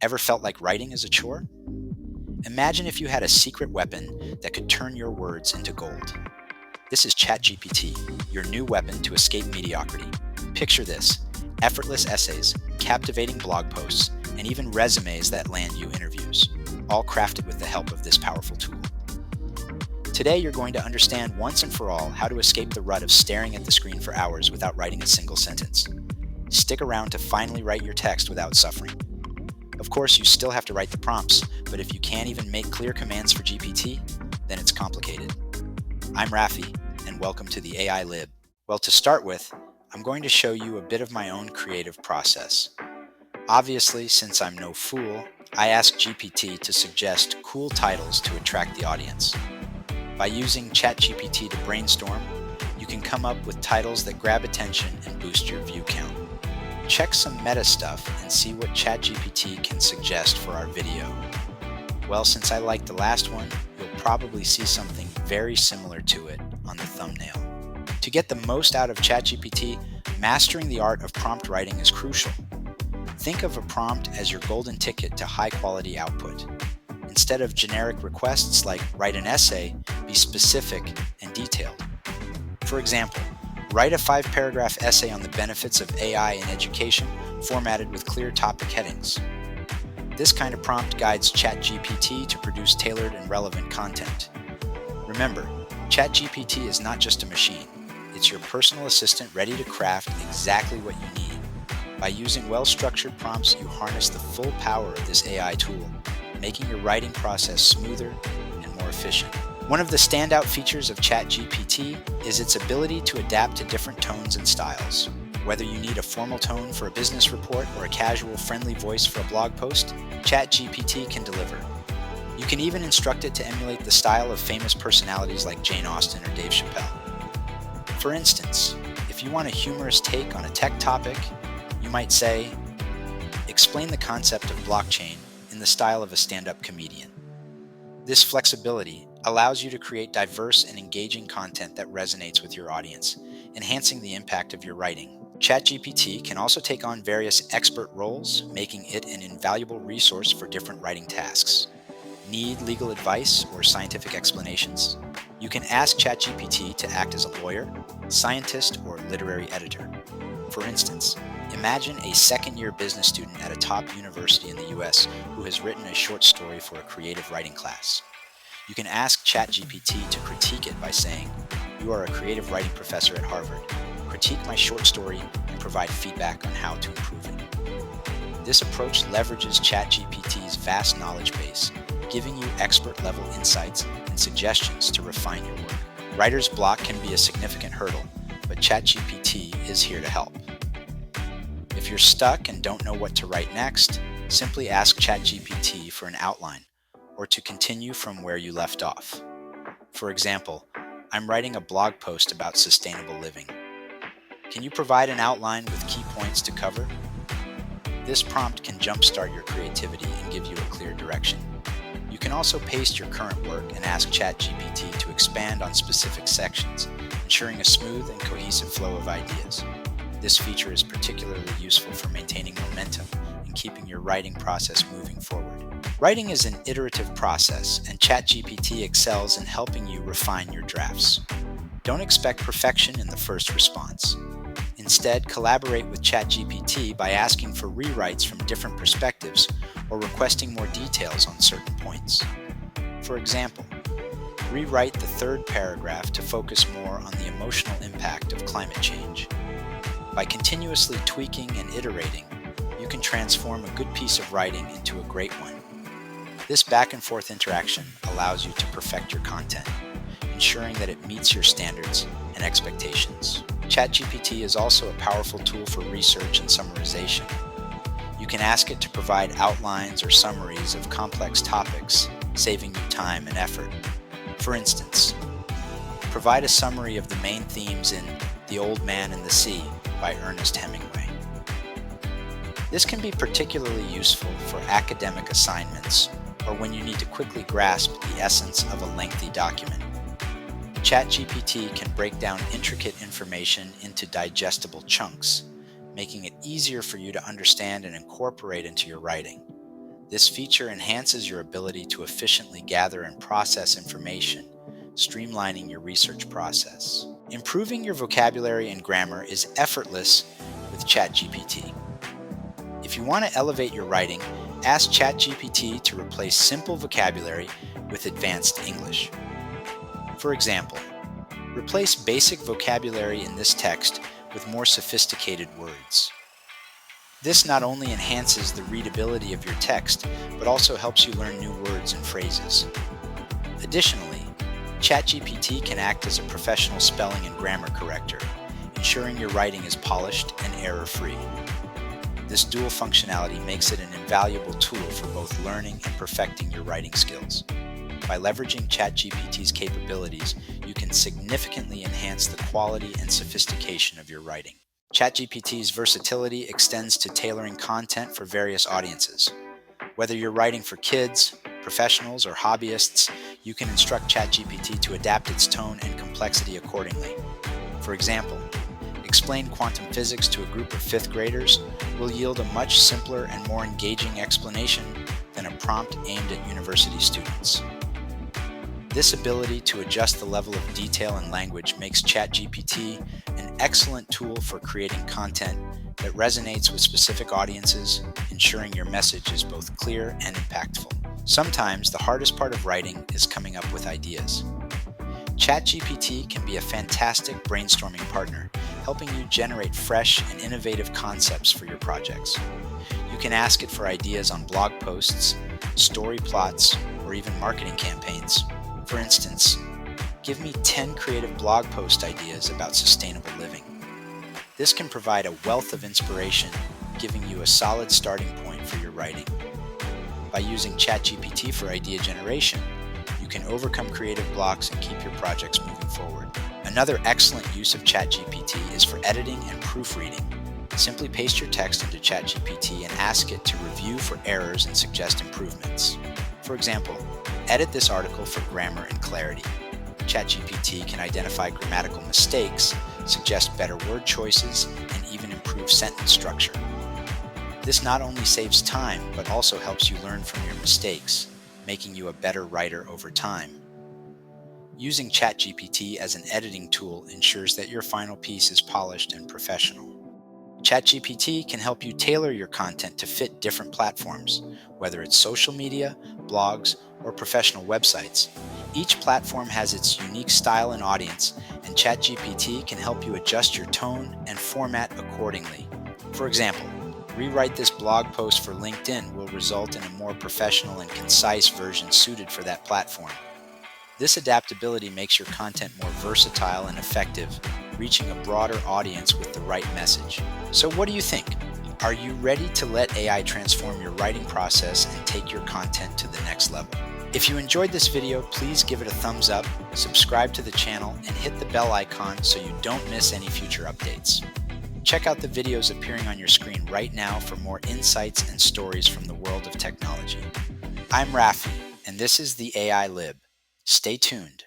Ever felt like writing is a chore? Imagine if you had a secret weapon that could turn your words into gold. This is ChatGPT, your new weapon to escape mediocrity. Picture this: effortless essays, captivating blog posts, and even resumes that land you interviews, all crafted with the help of this powerful tool. Today, you're going to understand once and for all how to escape the rut of staring at the screen for hours without writing a single sentence. Stick around to finally write your text without suffering. Of course, you still have to write the prompts, but if you can't even make clear commands for GPT, then it's complicated. I'm Rafi, and welcome to the AI Lib. Well, to start with, I'm going to show you a bit of my own creative process. Obviously, since I'm no fool, I asked GPT to suggest cool titles to attract the audience. By using ChatGPT to brainstorm, you can come up with titles that grab attention and boost your view count. Check some meta stuff and see what ChatGPT can suggest for our video. Well, since I liked the last one, you'll probably see something very similar to it on the thumbnail. To get the most out of ChatGPT, mastering the art of prompt writing is crucial. Think of a prompt as your golden ticket to high-quality output. Instead of generic requests like write an essay, be specific and detailed. For example, write a 5-paragraph essay on the benefits of AI in education, formatted with clear topic headings. This kind of prompt guides ChatGPT to produce tailored and relevant content. Remember, ChatGPT is not just a machine. It's your personal assistant ready to craft exactly what you need. By using well-structured prompts, you harness the full power of this AI tool, making your writing process smoother and more efficient. One of the standout features of ChatGPT is its ability to adapt to different tones and styles. Whether you need a formal tone for a business report or a casual, friendly voice for a blog post, ChatGPT can deliver. You can even instruct it to emulate the style of famous personalities like Jane Austen or Dave Chappelle. For instance, if you want a humorous take on a tech topic, you might say, "Explain the concept of blockchain in the style of a stand-up comedian." This flexibility allows you to create diverse and engaging content that resonates with your audience, enhancing the impact of your writing. ChatGPT can also take on various expert roles, making it an invaluable resource for different writing tasks. Need legal advice or scientific explanations? You can ask ChatGPT to act as a lawyer, scientist, or literary editor. For instance, imagine a second-year business student at a top university in the US who has written a short story for a creative writing class. You can ask ChatGPT to critique it by saying, "You are a creative writing professor at Harvard. Critique my short story and provide feedback on how to improve it." This approach leverages ChatGPT's vast knowledge base, giving you expert-level insights and suggestions to refine your work. Writer's block can be a significant hurdle, but ChatGPT is here to help. If you're stuck and don't know what to write next, simply ask ChatGPT for an outline or to continue from where you left off. For example, I'm writing a blog post about sustainable living. Can you provide an outline with key points to cover? This prompt can jumpstart your creativity and give you a clear direction. You can also paste your current work and ask ChatGPT to expand on specific sections, ensuring a smooth and cohesive flow of ideas. This feature is particularly useful for maintaining momentum and keeping your writing process moving forward. Writing is an iterative process, and ChatGPT excels in helping you refine your drafts. Don't expect perfection in the first response. Instead, collaborate with ChatGPT by asking for rewrites from different perspectives or requesting more details on certain points. For example, rewrite the 3rd paragraph to focus more on the emotional impact of climate change. By continuously tweaking and iterating, you can transform a good piece of writing into a great one. This back-and-forth interaction allows you to perfect your content, ensuring that it meets your standards and expectations. ChatGPT is also a powerful tool for research and summarization. You can ask it to provide outlines or summaries of complex topics, saving you time and effort. For instance, provide a summary of the main themes in The Old Man and the Sea by Ernest Hemingway. This can be particularly useful for academic assignments or when you need to quickly grasp the essence of a lengthy document. ChatGPT can break down intricate information into digestible chunks, making it easier for you to understand and incorporate into your writing. This feature enhances your ability to efficiently gather and process information, streamlining your research process. Improving your vocabulary and grammar is effortless with ChatGPT. If you want to elevate your writing, ask ChatGPT to replace simple vocabulary with advanced English. For example, replace basic vocabulary in this text with more sophisticated words. This not only enhances the readability of your text, but also helps you learn new words and phrases. Additionally, ChatGPT can act as a professional spelling and grammar corrector, ensuring your writing is polished and error-free. This dual functionality makes it an invaluable tool for both learning and perfecting your writing skills. By leveraging ChatGPT's capabilities, you can significantly enhance the quality and sophistication of your writing. ChatGPT's versatility extends to tailoring content for various audiences. Whether you're writing for kids, professionals, or hobbyists, you can instruct ChatGPT to adapt its tone and complexity accordingly. For example, explain quantum physics to a group of fifth graders will yield a much simpler and more engaging explanation than a prompt aimed at university students. This ability to adjust the level of detail and language makes ChatGPT an excellent tool for creating content that resonates with specific audiences, ensuring your message is both clear and impactful. Sometimes the hardest part of writing is coming up with ideas. ChatGPT can be a fantastic brainstorming partner, helping you generate fresh and innovative concepts for your projects. You can ask it for ideas on blog posts, story plots, or even marketing campaigns. For instance, give me 10 creative blog post ideas about sustainable living. This can provide a wealth of inspiration, giving you a solid starting point for your writing. By using ChatGPT for idea generation, you can overcome creative blocks and keep your projects moving forward. Another excellent use of ChatGPT is for editing and proofreading. Simply paste your text into ChatGPT and ask it to review for errors and suggest improvements. For example, edit this article for grammar and clarity. ChatGPT can identify grammatical mistakes, suggest better word choices, and even improve sentence structure. This not only saves time, but also helps you learn from your mistakes, making you a better writer over time. Using ChatGPT as an editing tool ensures that your final piece is polished and professional. ChatGPT can help you tailor your content to fit different platforms, whether it's social media, blogs, or professional websites. Each platform has its unique style and audience, and ChatGPT can help you adjust your tone and format accordingly. For example, rewrite this blog post for LinkedIn will result in a more professional and concise version suited for that platform. This adaptability makes your content more versatile and effective, reaching a broader audience with the right message. So what do you think? Are you ready to let AI transform your writing process and take your content to the next level? If you enjoyed this video, please give it a thumbs up, subscribe to the channel, and hit the bell icon so you don't miss any future updates. Check out the videos appearing on your screen right now for more insights and stories from the world of technology. I'm Rafi, and this is the AI Lib. Stay tuned.